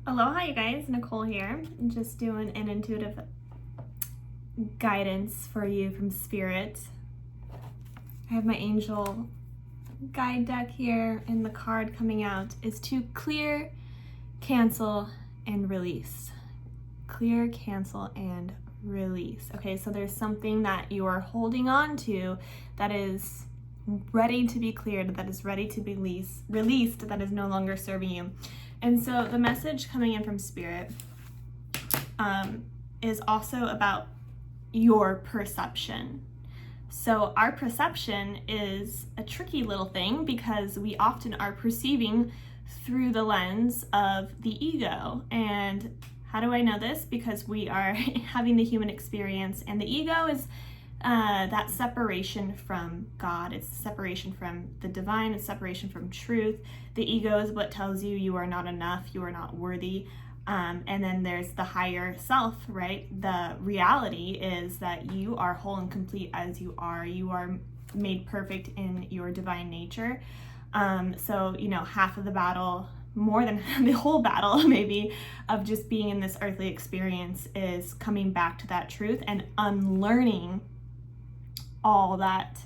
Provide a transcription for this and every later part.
Aloha, you guys. Nicole here. Just doing an intuitive guidance for you from Spirit. I have my angel guide deck here, and the card coming out is to clear, cancel, and release. Clear, cancel, and release. Okay, so there's something that you are holding on to that is ready to be cleared, that is ready to be released, that is no longer serving you. And so the message coming in from Spirit is also about your perception. So our perception is a tricky little thing because we often are perceiving through the lens of the ego. And how do I know this? Because we are having the human experience, and the ego is that separation from God. It's separation from the divine. It's separation from truth. The ego is what tells you you are not enough, you are not worthy. And then there's the higher self, right? The reality is that you are whole and complete as you are. You are made perfect in your divine nature. So, half of the battle, more than the whole battle maybe, of just being in this earthly experience is coming back to that truth and unlearning all that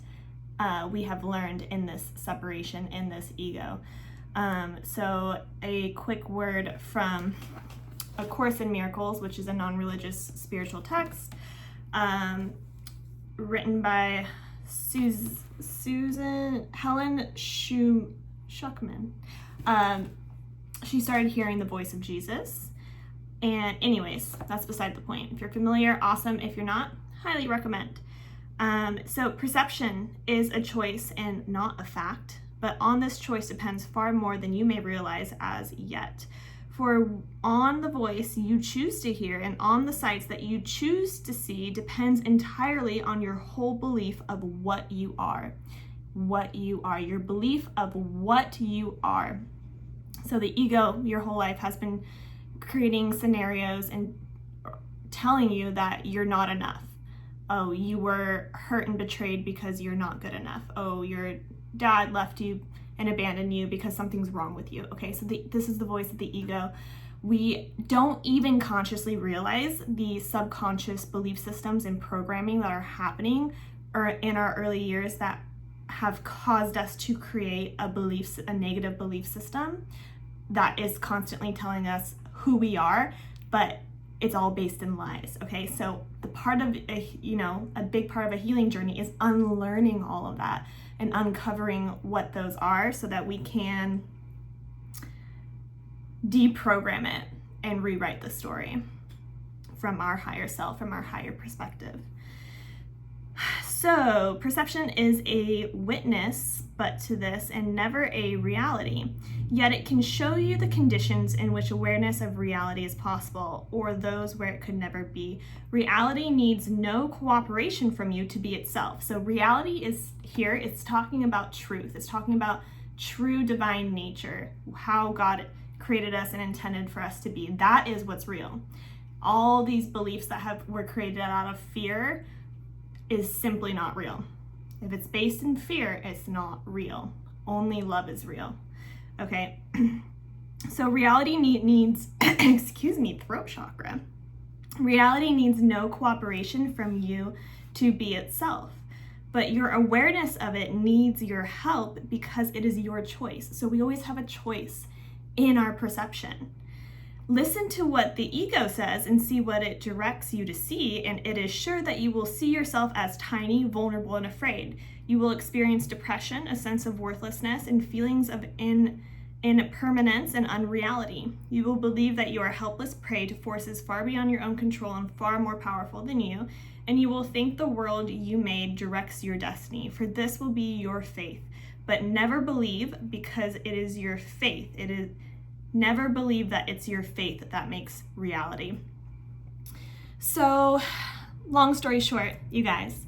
we have learned in this separation, in this ego. So a quick word from A Course in Miracles, which is a non-religious spiritual text, written by Helen Schucman. She started hearing the voice of Jesus. And anyways, that's beside the point. If you're familiar, awesome. If you're not, highly recommend. So perception is a choice and not a fact, but on this choice depends far more than you may realize as yet. For on the voice you choose to hear and on the sights that you choose to see depends entirely on your whole belief of what you are. What you are, your belief of what you are. So the ego, your whole life, has been creating scenarios and telling you that you're not enough. Oh, you were hurt and betrayed because you're not good enough. Oh, your dad left you and abandoned you because something's wrong with you. Okay, so this is the voice of the ego. We don't even consciously realize the subconscious belief systems and programming that are happening or in our early years that have caused us to create a negative belief system that is constantly telling us who we are, but it's all based in lies. Okay, so the part of a big part of a healing journey is unlearning all of that and uncovering what those are so that we can deprogram it and rewrite the story from our higher self, from our higher perspective. So perception is a witness but to this and never a reality. Yet it can show you the conditions in which awareness of reality is possible, or those where it could never be. Reality needs no cooperation from you to be itself. So reality is here, it's talking about truth. It's talking about true divine nature, how God created us and intended for us to be. That is what's real. All these beliefs that were created out of fear is simply not real. If it's based in fear, it's not real. Only love is real. Okay, so reality needs, excuse me, throat chakra. Reality needs no cooperation from you to be itself, but your awareness of it needs your help because it is your choice. So we always have a choice in our perception. Listen to what the ego says and see what it directs you to see, and it is sure that you will see yourself as tiny, vulnerable, and afraid. You will experience depression, a sense of worthlessness, and feelings of impermanence and unreality. You will believe that you are helpless prey to forces far beyond your own control and far more powerful than you, and you will think the world you made directs your destiny, for this will be your faith. But never believe because it is your faith. Never believe that it's your faith that makes reality. So, long story short, you guys,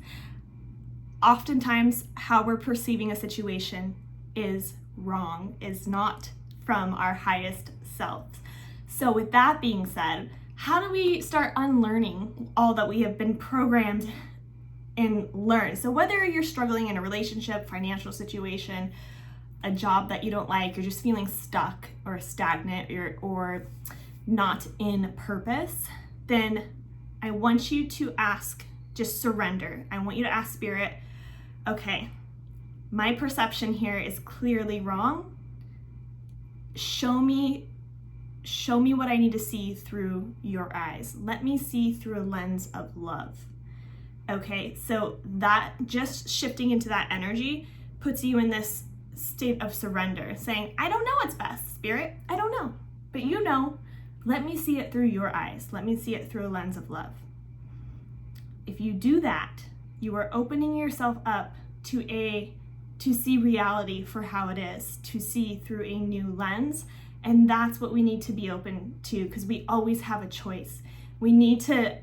oftentimes how we're perceiving a situation is wrong, is not from our highest selves. So with that being said, how do we start unlearning all that we have been programmed and learned? So whether you're struggling in a relationship, financial situation, a job that you don't like, you're just feeling stuck or stagnant, or not in purpose, then I want you to ask, just surrender. I want you to ask Spirit, okay, my perception here is clearly wrong. Show me what I need to see through your eyes. Let me see through a lens of love. Okay, so that just shifting into that energy puts you in this state of surrender, saying, I don't know what's best, Spirit. I don't know, but you know. Let me see it through your eyes. Let me see it through a lens of love. If you do that, you are opening yourself up to see reality for how it is, to see through a new lens. And that's what we need to be open to, because we always have a choice. We need to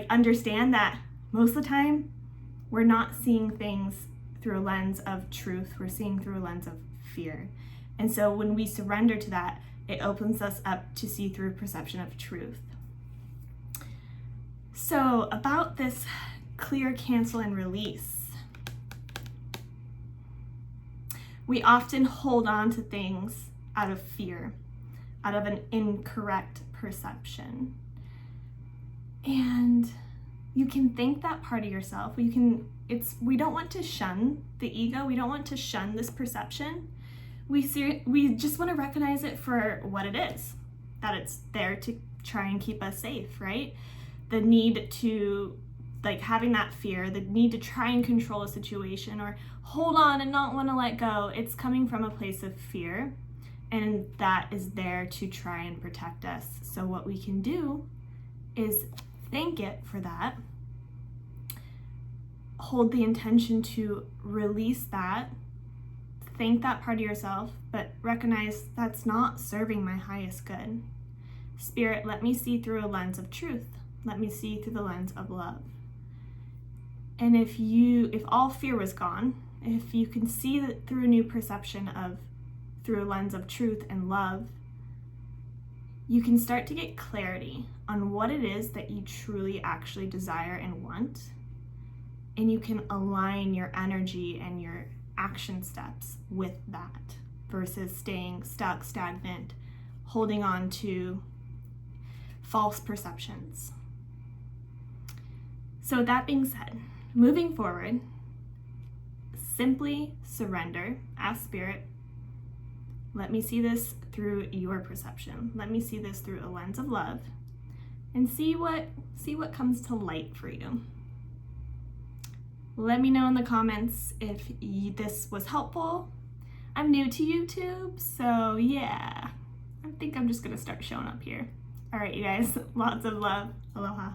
understand that most of the time we're not seeing things through a lens of truth. We're seeing through a lens of fear. And so when we surrender to that, it opens us up to see through perception of truth. So about this clear, cancel, and release. We often hold on to things out of fear, out of an incorrect perception. And you can thank that part of yourself. We don't want to shun the ego. We don't want to shun this perception. We just want to recognize it for what it is, that it's there to try and keep us safe, right? The need to, having that fear, the need to try and control a situation or hold on and not want to let go, it's coming from a place of fear, and that is there to try and protect us. So what we can do is thank it for that, hold the intention to release that, thank that part of yourself, but recognize that's not serving my highest good. Spirit, let me see through a lens of truth. Let me see through the lens of love. And if all fear was gone, if you can see that through a new perception through a lens of truth and love, you can start to get clarity on what it is that you truly actually desire and want. And you can align your energy and your action steps with that versus staying stuck, stagnant, holding on to false perceptions. So with that being said, moving forward, simply surrender. Ask Spirit, let me see this through your perception. Let me see this through a lens of love, and see what comes to light for you. Let me know in the comments if this was helpful. I'm new to YouTube, so yeah, I think I'm just gonna start showing up here. All right, you guys, lots of love. Aloha.